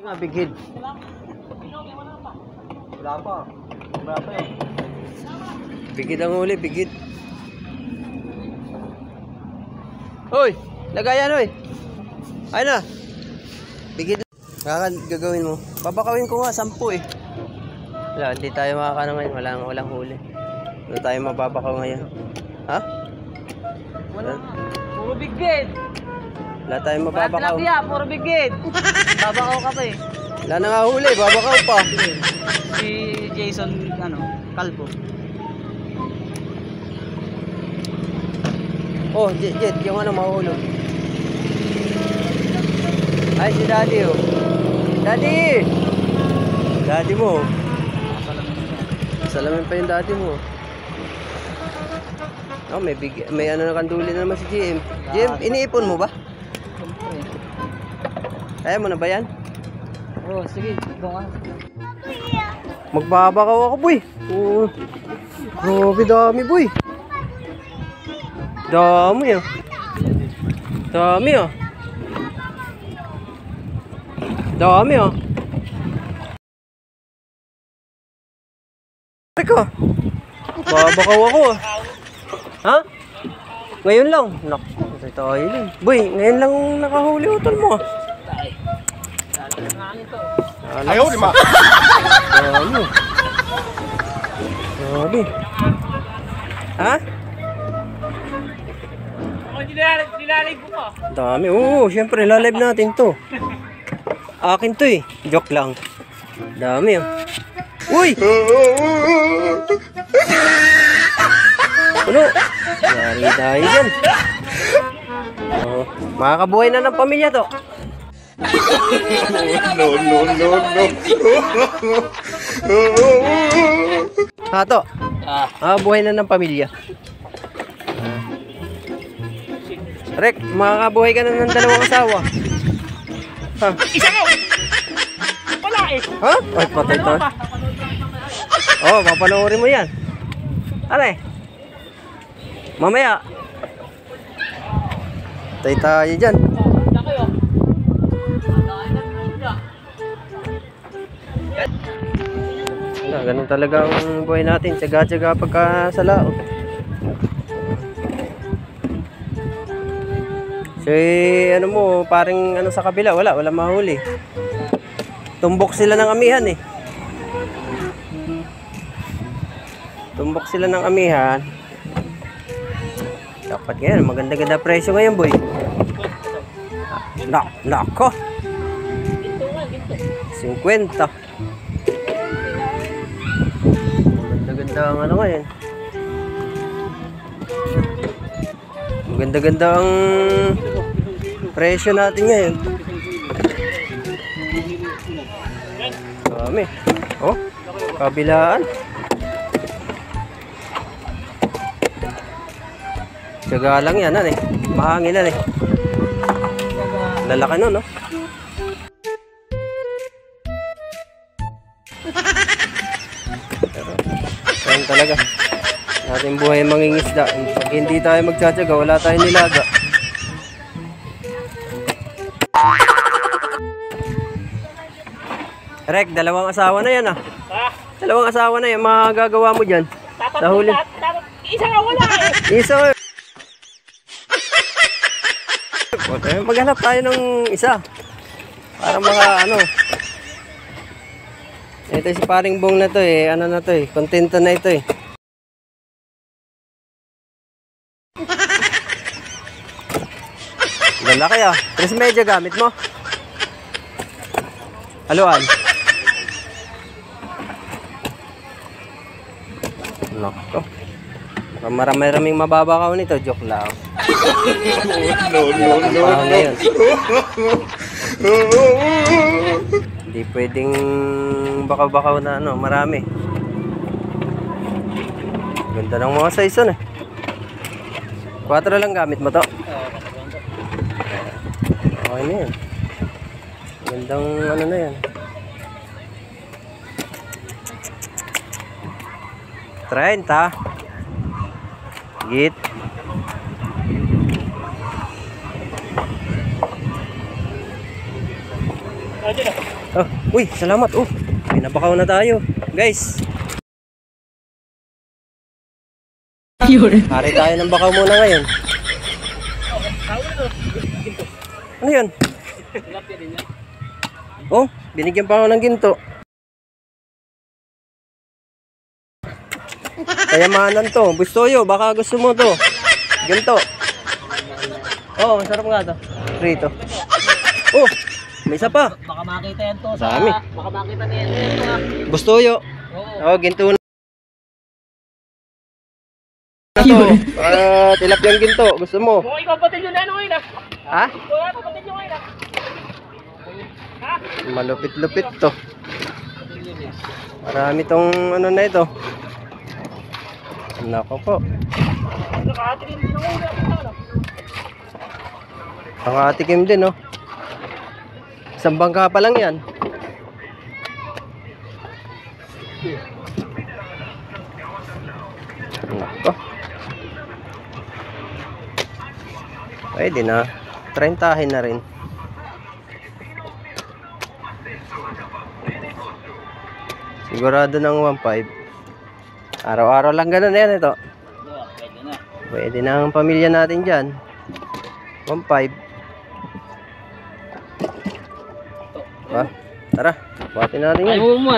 Nga, big head. Wala pa. Wala pa eh. Big head ang huli, big head. Hoy! Lagayan, hoy! Ayun na! Big head. Gagawin mo. Babakawin ko nga, 10 eh. Wala, hindi tayo makakano ngayon. Walang huli. Hindi tayo mababakaw ngayon. Ha? Wala. Puro big head. Wala tayong mababakaw. Tilapia, puro big head. Babakaw ka pa eh. Wala na nga huli, babakaw pa. Si Jason, Calvo. Oh, Jet, yung mahulog. Ay, si Daddy oh. Daddy! Daddy mo. Salamin pa yung daddy mo. Oh, may ano na kanduli na naman si GM. GM, iniipon mo ba? Kaya mo na ba yan? Oh, sige. Ito nga. Magbabakaw ako, boy. Oh. Grabe dami, boy. Dami, oh. Dami, oh. Dami, oh. Teka. Babakaw ako, ah. Ha? Ngayon lang. Naku, tayo lang. Boy, ngayon lang nakahuli utol mo, ah. Ayaw, di ma. Dami. Dami. Ha? Nilalig ko pa. Dami. Oo, syempre, lalive natin to. Akin to eh. Joke lang. Dami oh. Uy! Ano? Yari tayo dyan. Oh, makakabuhay na ng pamilya to. Hato. Buhay na ng pamilya. Rek, makakabuhay ka na ng 2 asawa. Ha? Isa mo! Wala eh! Ha? Ay, patay to. Oh, papanoorin mo yan. Are? Mamaya. Patay tayo dyan. Ganun talaga ang buhay natin. Tsaga-tsaga pagka sa laot. So, ano mo, parang sa kabila, wala mahuli. Tumbok sila ng amihan eh. Tumbok sila ng amihan. Dapat ngayon, maganda-ganda presyo ngayon, boy. Nako. 50. Maganda-ganda ang ngayon. Maganda-ganda ang presyo natin ngayon. Dami. Oh, kabilaan. Tiyaga lang yan, eh. Mahangin na, eh. Lalaki nun, no? Ayun talaga. Ating buhay mangingisda. Pag hindi tayo magtsatsaga, wala tayong nilaga. Rek, 2 asawa na yan, ah. Ha? 2 asawa na yan, magagawa mo dyan. Sa huli. Isa nga wala eh! Isa. Maghanap tayo ng isa. Para Ito si paring bong na to eh. Ano na to eh. Kontento na ito eh. Lalaki ah. 3 gamit mo. Haluan. Nako. Maraming mababakaw nito. Joke lang. Hindi pwedeng bakaw-bakaw na marami. Ganda ng mga size eh. 4 lang gamit mo to. Okay na yan. Gandang na yan. 30. Git. Ayan na. Oh, uy, salamat. Oh, pinabakaw na tayo. Guys. Hari tayo ng bakaw muna ngayon. Ano yun? Oh, binigyan pa ako ng ginto. Kayamanan to. Bustoyo, baka gusto mo to. Ginto. Oh, masarap nga to. Rito. Oh, may isa pa. Baka makita yan to sa... Dami. Baka makita niyan to ha. Bustoyo. Oo. Oh, ginto na to. Tilapyang ginto. Gusto mo? Kung ikaw patil yun ano ngayon Ha? Kung patil yun ngayon ha? Malupit-lupit to. Marami tong ano na ito. Nako po. Nakatikin din ako ngayon. Pangatikim din, oh. Isang bangka pa lang yan. Nako. Pwede na. 30 na rin. Sigurado ng 1.5. Araw-araw lang ganun yan ito. Pwede na. Pwede na ang pamilya natin dyan. 1.5. Tara, buhatin natin yan. Ayaw mo